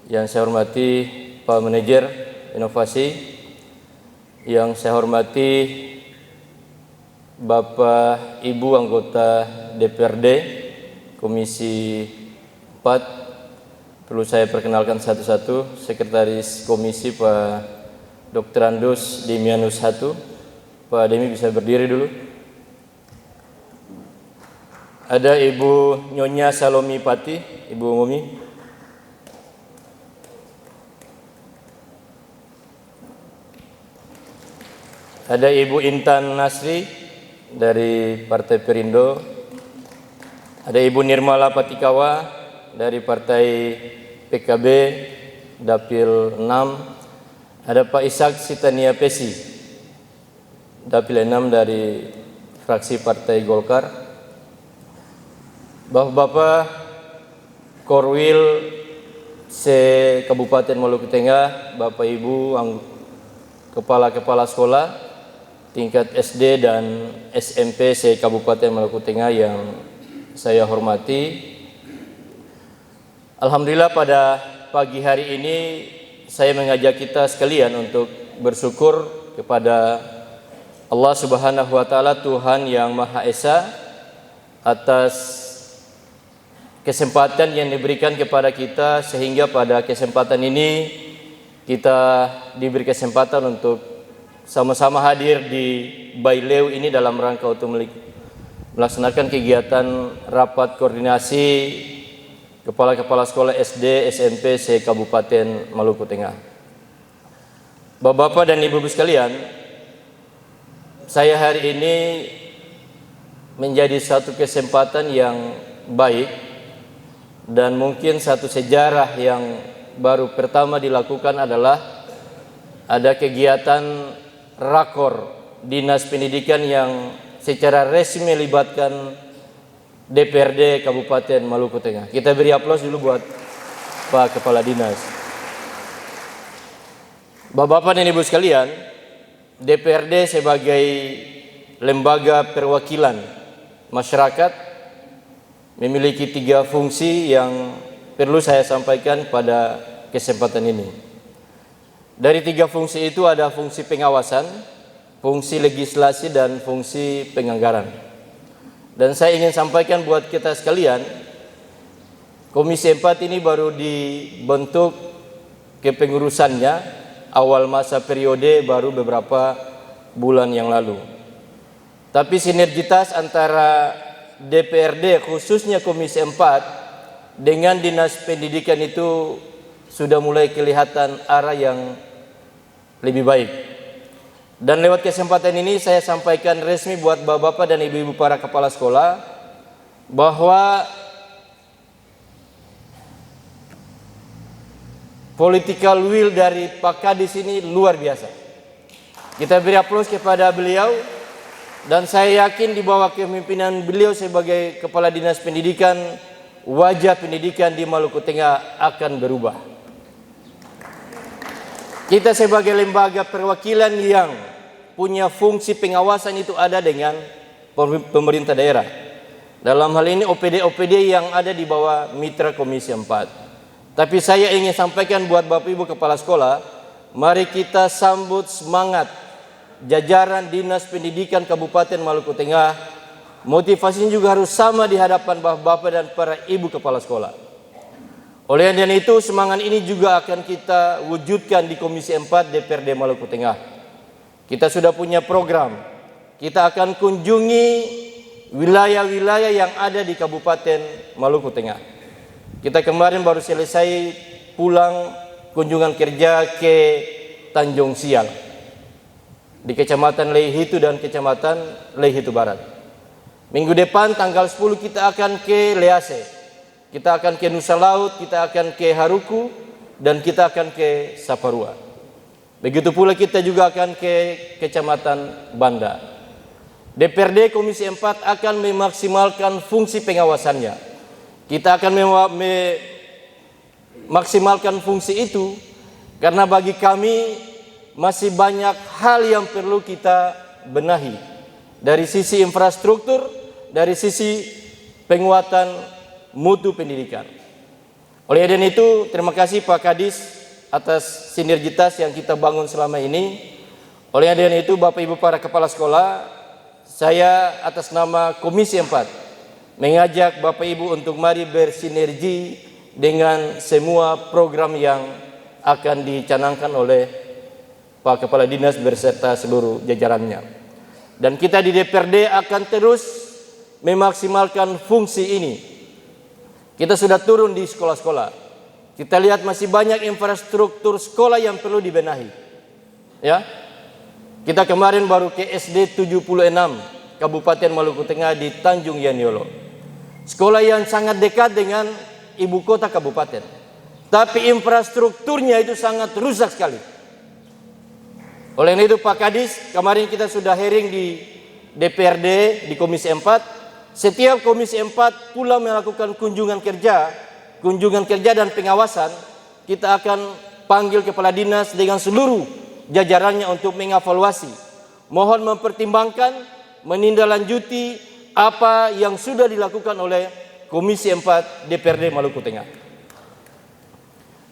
Yang saya hormati Pak Manajer Inovasi, yang saya hormati Bapak Ibu anggota DPRD Komisi 4, perlu saya perkenalkan satu-satu. Sekretaris Komisi Pak Dr. Andus Demianus 1. Pak Demi bisa berdiri dulu. Ada Ibu Nyonya Salomi Pati, Ibu Mumi. Ada Ibu Intan Nasri dari Partai Perindo. Ada Ibu Nirmala Patikawa dari Partai PKB Dapil 6. Ada Pak Ishak Sitania Pesi, Dapil 6 dari fraksi Partai Golkar. Bapak-bapak Korwil se Kabupaten Maluku Tengah, Bapak Ibu kepala-kepala sekolah tingkat SD dan SMP se Kabupaten Maluku Tengah yang saya hormati. Alhamdulillah pada pagi hari ini saya mengajak kita sekalian untuk bersyukur kepada Allah Subhanahu wa taala, Tuhan yang Maha Esa, atas kesempatan yang diberikan kepada kita sehingga pada kesempatan ini kita diberi kesempatan untuk sama-sama hadir di Baileu ini dalam rangka untuk melaksanakan kegiatan rapat koordinasi kepala-kepala sekolah SD, SMP se-Kabupaten Maluku Tengah. Bapak-bapak dan ibu-ibu sekalian, saya hari ini menjadi satu kesempatan yang baik dan mungkin satu sejarah yang baru pertama dilakukan adalah ada kegiatan rakor Dinas Pendidikan yang secara resmi melibatkan DPRD Kabupaten Maluku Tengah. Kita beri aplaus dulu buat Pak Kepala Dinas. Bapak-bapak dan ibu sekalian, DPRD sebagai lembaga perwakilan masyarakat memiliki 3 fungsi yang perlu saya sampaikan pada kesempatan ini. Dari 3 fungsi itu ada fungsi pengawasan, fungsi legislasi, dan fungsi penganggaran. Dan saya ingin sampaikan buat kita sekalian, Komisi 4 ini baru dibentuk kepengurusannya awal masa periode baru beberapa bulan yang lalu. Tapi sinergitas antara DPRD khususnya Komisi 4 dengan Dinas Pendidikan itu sudah mulai kelihatan arah yang lebih baik. Dan lewat kesempatan ini saya sampaikan resmi buat bapak-bapak dan ibu-ibu para kepala sekolah bahwa political will dari Pak Kadis ini luar biasa. Kita beri aplaus kepada beliau. Dan saya yakin di bawah kepemimpinan beliau sebagai Kepala Dinas Pendidikan, wajah pendidikan di Maluku Tengah akan berubah. Kita sebagai lembaga perwakilan yang punya fungsi pengawasan itu ada dengan pemerintah daerah. Dalam hal ini OPD-OPD yang ada di bawah mitra Komisi 4. Tapi saya ingin sampaikan buat Bapak Ibu Kepala Sekolah, mari kita sambut semangat jajaran Dinas Pendidikan Kabupaten Maluku Tengah. Motivasinya juga harus sama di hadapan bapak-bapak dan para ibu kepala sekolah. Oleh karena itu semangat ini juga akan kita wujudkan di Komisi 4 DPRD Maluku Tengah. Kita sudah punya program. Kita akan kunjungi wilayah-wilayah yang ada di Kabupaten Maluku Tengah. Kita kemarin baru selesai pulang kunjungan kerja ke Tanjung Sial di Kecamatan Leihitu dan Kecamatan Leihitu Barat. Minggu depan tanggal 10 kita akan ke Lease, kita akan ke Nusa Laut, kita akan ke Haruku, dan kita akan ke Saparua. Begitu pula kita juga akan ke Kecamatan Banda. DPRD Komisi 4 akan memaksimalkan fungsi pengawasannya. Kita akan memaksimalkan fungsi itu karena bagi kami masih banyak hal yang perlu kita benahi dari sisi infrastruktur, dari sisi penguatan mutu pendidikan. Oleh karena itu, terima kasih Pak Kadis atas sinergitas yang kita bangun selama ini. Oleh karena itu, Bapak Ibu para kepala sekolah, saya atas nama Komisi 4 mengajak Bapak Ibu untuk mari bersinergi dengan semua program yang akan dicanangkan oleh Pak Kepala Dinas beserta seluruh jajarannya. Dan kita di DPRD akan terus memaksimalkan fungsi ini. Kita sudah turun di sekolah-sekolah. Kita lihat masih banyak infrastruktur sekolah yang perlu dibenahi. Ya. Kita kemarin baru ke SD 76 Kabupaten Maluku Tengah di Tanjung Yaniolo. Sekolah yang sangat dekat dengan ibu kota kabupaten. Tapi infrastrukturnya itu sangat rusak sekali. Oleh itu Pak Kadis, kemarin kita sudah hearing di DPRD di Komisi 4. Setiap Komisi 4 pula melakukan kunjungan kerja dan pengawasan. Kita akan panggil kepala dinas dengan seluruh jajarannya untuk mengevaluasi. Mohon mempertimbangkan, menindaklanjuti apa yang sudah dilakukan oleh Komisi 4 DPRD Maluku Tengah.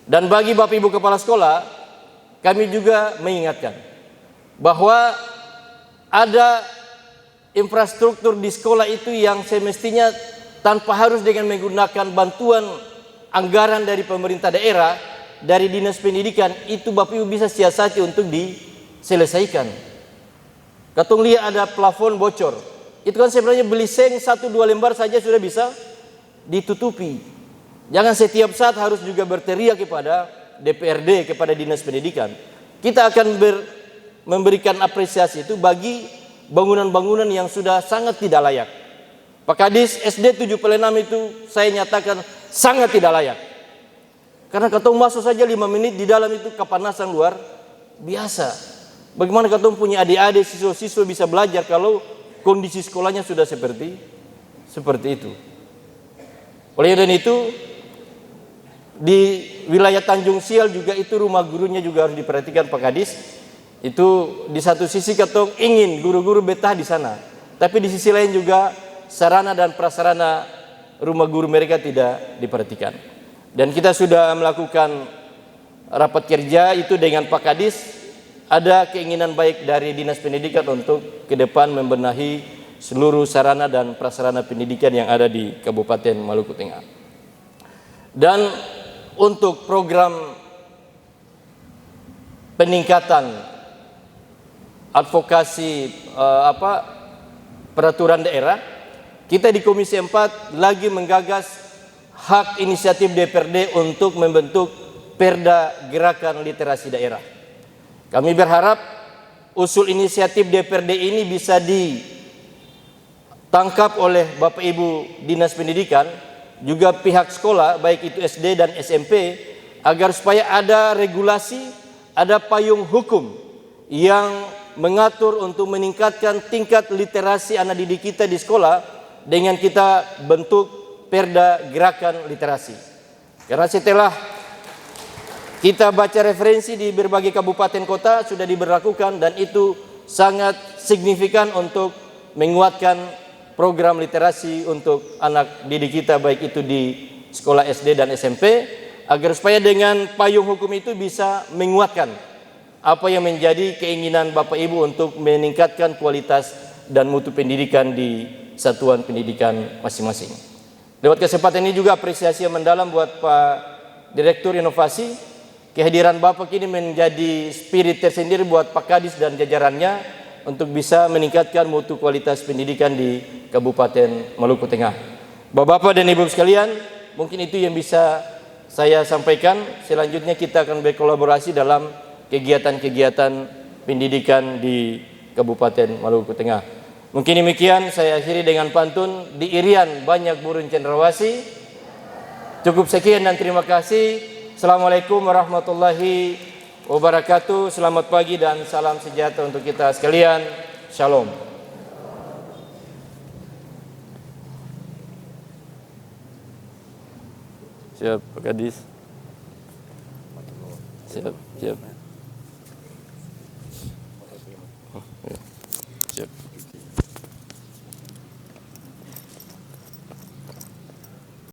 Dan bagi Bapak Ibu Kepala Sekolah, kami juga mengingatkan bahwa ada infrastruktur di sekolah itu yang semestinya tanpa harus dengan menggunakan bantuan anggaran dari pemerintah daerah, dari dinas pendidikan, itu Bapak Ibu bisa siasati untuk diselesaikan. Katong lihat ada plafon bocor, itu kan sebenarnya beli seng 1-2 lembar saja sudah bisa ditutupi. Jangan setiap saat harus juga berteriak kepada DPRD, kepada dinas pendidikan. Kita akan memberikan apresiasi itu bagi bangunan-bangunan yang sudah sangat tidak layak. Pak Kadis, SD 76 itu saya nyatakan sangat tidak layak. Karena katong masuk saja 5 menit di dalam itu kepanasan luar biasa. Bagaimana katong punya adik-adik, siswa-siswa bisa belajar kalau kondisi sekolahnya sudah seperti itu. Oleh karena itu, di wilayah Tanjung Sial juga itu rumah gurunya juga harus diperhatikan Pak Kadis. Itu di satu sisi katong ingin guru-guru betah di sana, tapi di sisi lain juga sarana dan prasarana rumah guru mereka tidak diperhatikan. Dan kita sudah melakukan rapat kerja itu dengan Pak Kadis. Ada keinginan baik dari Dinas Pendidikan untuk ke depan membenahi seluruh sarana dan prasarana pendidikan yang ada di Kabupaten Maluku Tengah. Dan untuk program peningkatan advokasi peraturan daerah, kita di Komisi 4 lagi menggagas hak inisiatif DPRD untuk membentuk Perda Gerakan Literasi Daerah. Kami berharap usul inisiatif DPRD ini bisa ditangkap oleh Bapak Ibu Dinas Pendidikan, juga pihak sekolah baik itu SD dan SMP, agar supaya ada regulasi, ada payung hukum yang mengatur untuk meningkatkan tingkat literasi anak didik kita di sekolah dengan kita bentuk Perda Gerakan Literasi. Karena setelah kita baca referensi di berbagai kabupaten kota sudah diberlakukan, dan itu sangat signifikan untuk menguatkan program literasi untuk anak didik kita baik itu di sekolah SD dan SMP, agar supaya dengan payung hukum itu bisa menguatkan apa yang menjadi keinginan Bapak Ibu untuk meningkatkan kualitas dan mutu pendidikan di satuan pendidikan masing-masing. Lewat kesempatan ini juga apresiasi yang mendalam buat Pak Direktur Inovasi. Kehadiran Bapak ini menjadi spirit tersendiri buat Pak Kadis dan jajarannya untuk bisa meningkatkan mutu kualitas pendidikan di Kabupaten Maluku Tengah. Bapak-bapak dan Ibu sekalian, mungkin itu yang bisa saya sampaikan. Selanjutnya kita akan berkolaborasi dalam kegiatan-kegiatan pendidikan di Kabupaten Maluku Tengah. Mungkin demikian, saya akhiri dengan pantun di irian banyak burung cendrawasih. Cukup sekian dan terima kasih. Assalamualaikum warahmatullahi wabarakatuh. Selamat pagi dan salam sejahtera untuk kita sekalian. Shalom. Siap, Pak Kadis. Siap. Siap.